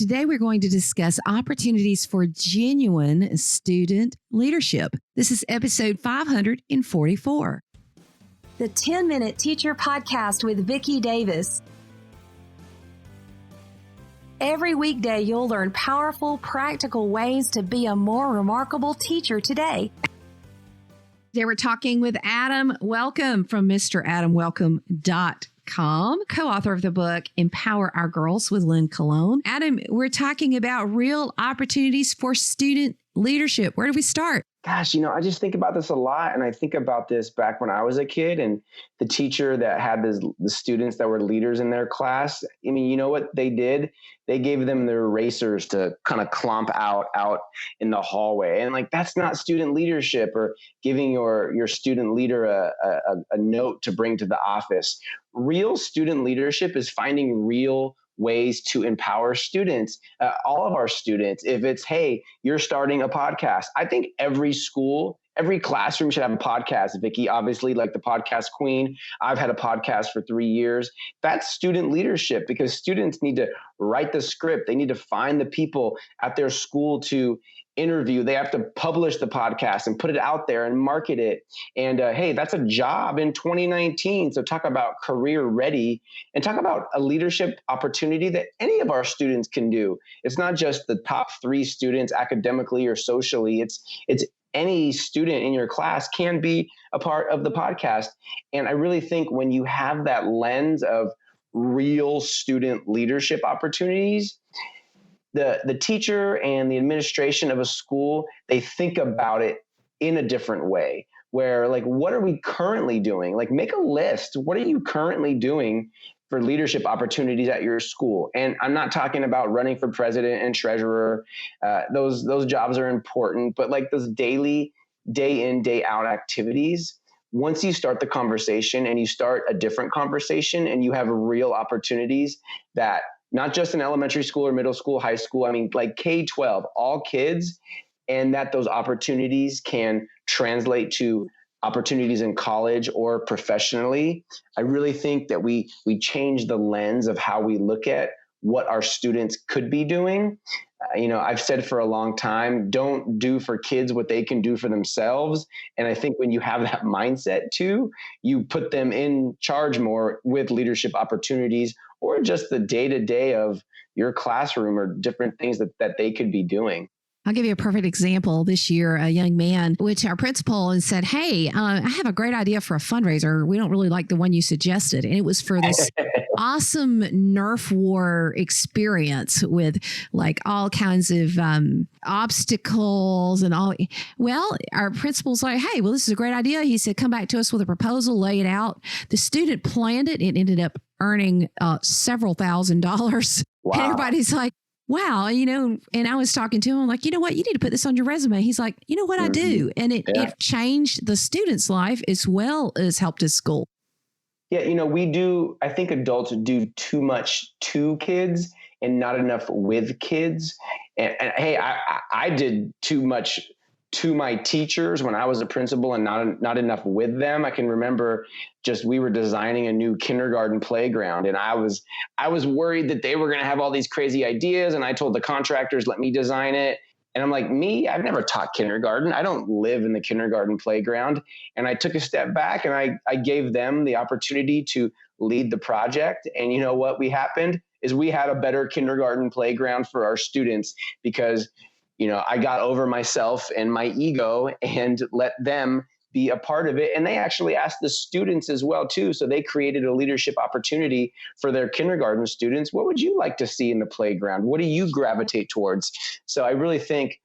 Today, we're going to discuss opportunities for genuine student leadership. This is episode 544. The 10-Minute Teacher Podcast with Vicki Davis. Every weekday, you'll learn powerful, practical ways to be a more remarkable teacher today. Today, we're talking with Adam Welcome from MrAdamWelcome.com, co-author of the book, Empower Our Girls with Lynn Colón. Adam, we're talking about real opportunities for student leadership. Where do we start? Gosh, I just think about this a lot. And I think about this back when I was a kid and the teacher that had the students that were leaders in their class. I mean, you know what they did? They gave them their erasers to kind of clump out in the hallway. And that's not student leadership, or giving your student leader a note to bring to the office. Real student leadership is finding real ways to empower students, all of our students. If it's, hey, you're starting a podcast, I think every school, every classroom should have a podcast. Vicki, obviously, like the podcast queen. I've had a podcast for 3 years. That's student leadership, because students need to write the script. They need to find the people at their school to interview. They have to publish the podcast and put it out there and market it. And hey, that's a job in 2019. So talk about career ready, and talk about a leadership opportunity that any of our students can do. It's not just the top 3 students academically or socially. It's any student in your class can be a part of the podcast. And I really think when you have that lens of real student leadership opportunities, the teacher and the administration of a school, they think about it in a different way, where what are we currently doing? Make a list. What are you currently doing for leadership opportunities at your school? And I'm not talking about running for president and treasurer. Those jobs are important, but those daily, day in, day out activities, once you start the conversation and you start a different conversation and you have real opportunities that not just in elementary school or middle school, high school, K-12, all kids, and that those opportunities can translate to opportunities in college or professionally. I really think that we change the lens of how we look at what our students could be doing. I've said for a long time, don't do for kids what they can do for themselves. And I think when you have that mindset too, you put them in charge more with leadership opportunities, or just the day-to-day of your classroom, or different things that they could be doing. I'll give you a perfect example. This year, a young man went to our principal and said, hey, I have a great idea for a fundraiser. We don't really like the one you suggested. And it was for this awesome Nerf war experience with all kinds of obstacles and all. Well, our principal's like, hey, well, this is a great idea. He said, come back to us with a proposal, lay it out. The student planned it. It ended up earning several $1,000s. Wow. And everybody's like, wow, and I was talking to him you know what, you need to put this on your resume. He's like, you know what, I do. And it changed the student's life as well as helped his school. Yeah, I think adults do too much to kids and not enough with kids. And hey, I did too much to my teachers when I was a principal and not enough with them. I can remember we were designing a new kindergarten playground, and I was worried that they were going to have all these crazy ideas. And I told the contractors, let me design it. And I'm like, I've never taught kindergarten. I don't live in the kindergarten playground. And I took a step back and I gave them the opportunity to lead the project. And you know what happened is we had a better kindergarten playground for our students, because I got over myself and my ego and let them be a part of it. And they actually asked the students as well too. So they created a leadership opportunity for their kindergarten students. What would you like to see in the playground? What do you gravitate towards? So I really think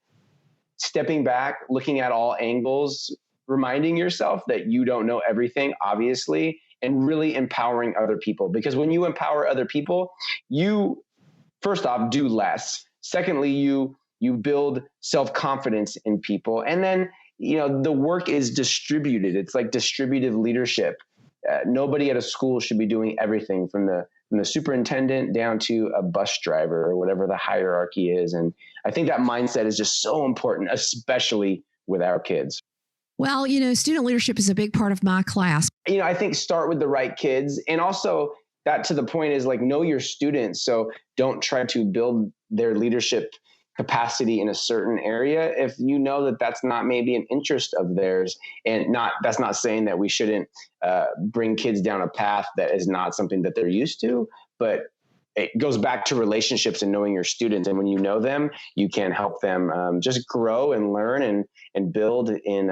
stepping back, looking at all angles, reminding yourself that you don't know everything, obviously, and really empowering other people. Because when you empower other people, you, first off, do less. Secondly, you build self-confidence in people. And then, the work is distributed. It's like distributive leadership. Nobody at a school should be doing everything from the superintendent down to a bus driver, or whatever the hierarchy is. And I think that mindset is just so important, especially with our kids. Well, student leadership is a big part of my class. I think start with the right kids. And also that to the point is like, know your students. So don't try to build their leadership capacity in a certain area if you know that that's not maybe an interest of theirs. And that's not saying that we shouldn't bring kids down a path that is not something that they're used to, but it goes back to relationships and knowing your students. And when you know them, you can help them just grow and learn and build in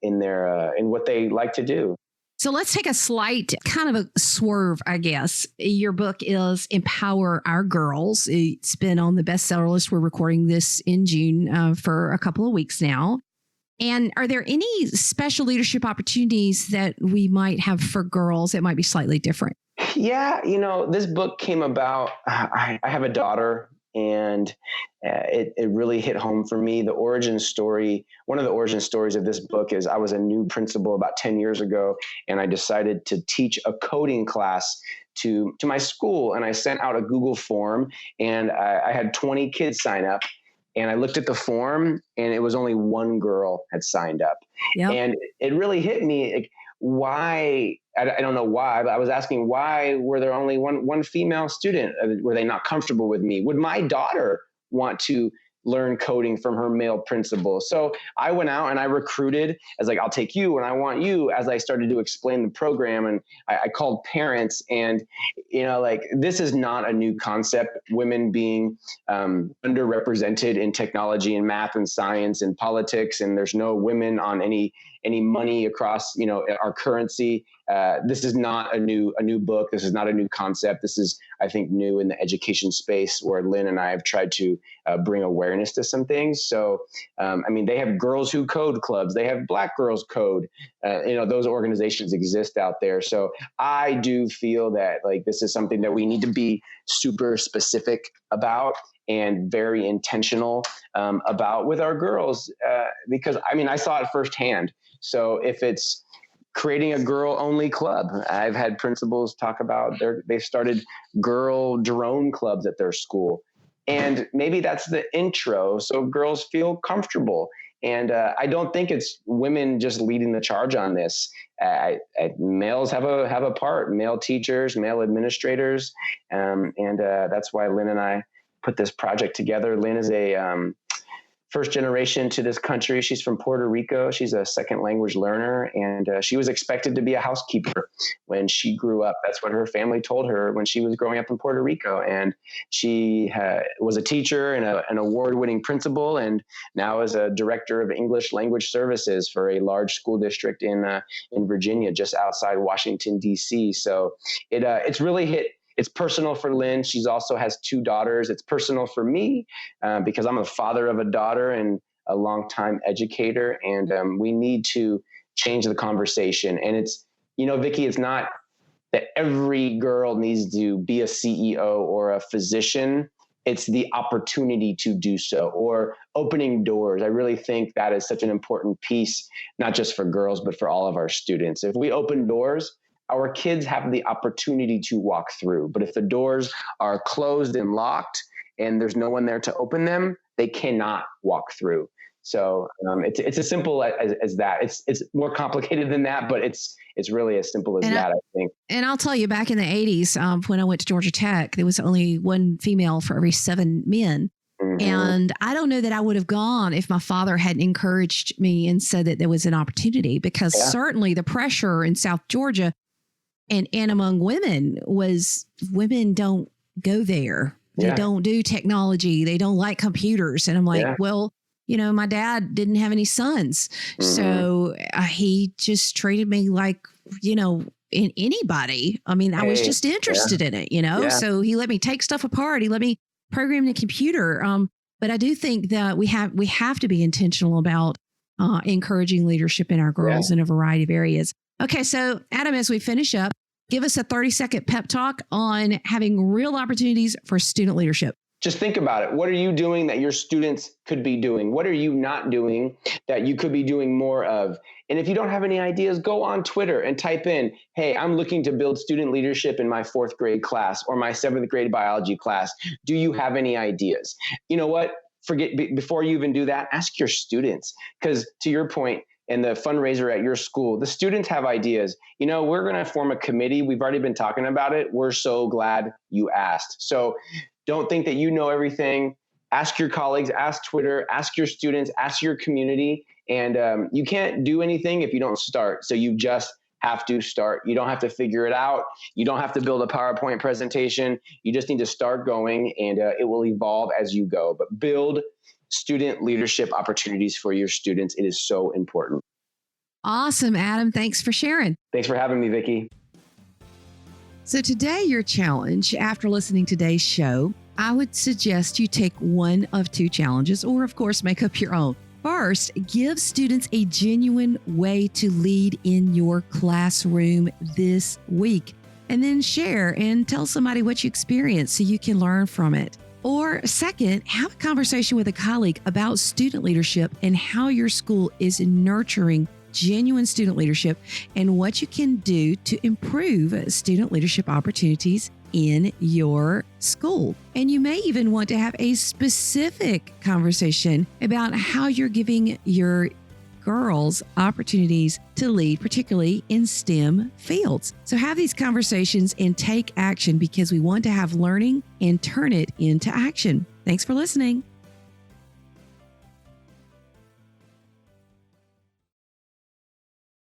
their in what they like to do. So let's take a slight kind of a swerve, I guess. Your book is Empower Our Girls. It's been on the bestseller list. We're recording this in June for a couple of weeks now. And are there any special leadership opportunities that we might have for girls that might be slightly different? Yeah, this book came about. I have a daughter, and it really hit home for me. The origin story, one of the origin stories of this book is I was a new principal about 10 years ago, and I decided to teach a coding class to my school. And I sent out a Google form, and I had 20 kids sign up. And I looked at the form, and it was only one girl had signed up. Yep. And it really hit me, like, why? I don't know why, but I was asking, why were there only one female student? Were they not comfortable with me? Would my daughter want to learn coding from her male principal? So I went out and I recruited as like, I'll take you and I want you, as I started to explain the program. And I called parents, and, like, this is not a new concept. Women being underrepresented in technology and math and science and politics. And there's no women on any money across, our currency. This is not a new book. This is not a new concept. This is, I think, new in the education space, where Lynn and I have tried to bring awareness to some things. So, they have Girls Who Code clubs. They have Black Girls Code. Those organizations exist out there. So I do feel that, like, this is something that we need to be super specific about and very intentional about with our girls, because I saw it firsthand. So if it's creating a girl-only club, I've had principals talk about they've started girl drone clubs at their school. And maybe that's the intro, so girls feel comfortable. And I don't think it's women just leading the charge on this. Males have a part, male teachers, male administrators. And that's why Lynn and I put this project together. Lynn is a first generation to this country. She's from Puerto Rico. She's a second language learner, and she was expected to be a housekeeper when she grew up. That's what her family told her when she was growing up in Puerto Rico. And she was a teacher and an award-winning principal, and now is a director of English language services for a large school district in Virginia, just outside Washington, D.C. So it's really hit. It's personal for Lynn. She's also has 2 daughters. It's personal for me because I'm a father of a daughter and a longtime educator. And we need to change the conversation. And it's, Vicki, it's not that every girl needs to be a CEO or a physician. It's the opportunity to do so, or opening doors. I really think that is such an important piece, not just for girls, but for all of our students. If we open doors, our kids have the opportunity to walk through. But if the doors are closed and locked and there's no one there to open them, they cannot walk through. So it's as simple as that. It's more complicated than that, but it's really as simple as that, I think. And I'll tell you, back in the 80s, when I went to Georgia Tech, there was only one female for every 7 men. Mm-hmm. And I don't know that I would have gone if my father hadn't encouraged me and said that there was an opportunity, because certainly the pressure in South Georgia and among women was women don't go there. They don't do technology. They don't like computers. And I'm like, well, my dad didn't have any sons. Mm-hmm. So he just treated me like, in anybody. I was just interested in it, so he let me take stuff apart. He let me program the computer. But I do think that we have to be intentional about encouraging leadership in our girls in a variety of areas. Okay, so Adam, as we finish up, give us a 30-second pep talk on having real opportunities for student leadership. Just think about it. What are you doing that your students could be doing? What are you not doing that you could be doing more of? And if you don't have any ideas, go on Twitter and type in, hey, I'm looking to build student leadership in my 4th grade class or my 7th grade biology class. Do you have any ideas? You know what? Before you even do that, ask your students. Because to your point, and the fundraiser at your school, the students have ideas. We're going to form a committee. We've already been talking about it. We're so glad you asked. So don't think that you know everything. Ask your colleagues, ask Twitter, ask your students, ask your community. And you can't do anything if you don't start. So you just have to start. You don't have to figure it out. You don't have to build a PowerPoint presentation. You just need to start going, and it will evolve as you go. But build student leadership opportunities for your students. It is so important. Awesome, Adam. Thanks for sharing. Thanks for having me, Vicki. So today, your challenge, after listening to today's show, I would suggest you take one of two challenges, or of course, make up your own. First, give students a genuine way to lead in your classroom this week, and then share and tell somebody what you experienced so you can learn from it. Or second, have a conversation with a colleague about student leadership and how your school is nurturing genuine student leadership and what you can do to improve student leadership opportunities in your school. And you may even want to have a specific conversation about how you're giving your girls opportunities to lead, particularly in STEM fields. So have these conversations and take action, because we want to have learning and turn it into action. Thanks for listening.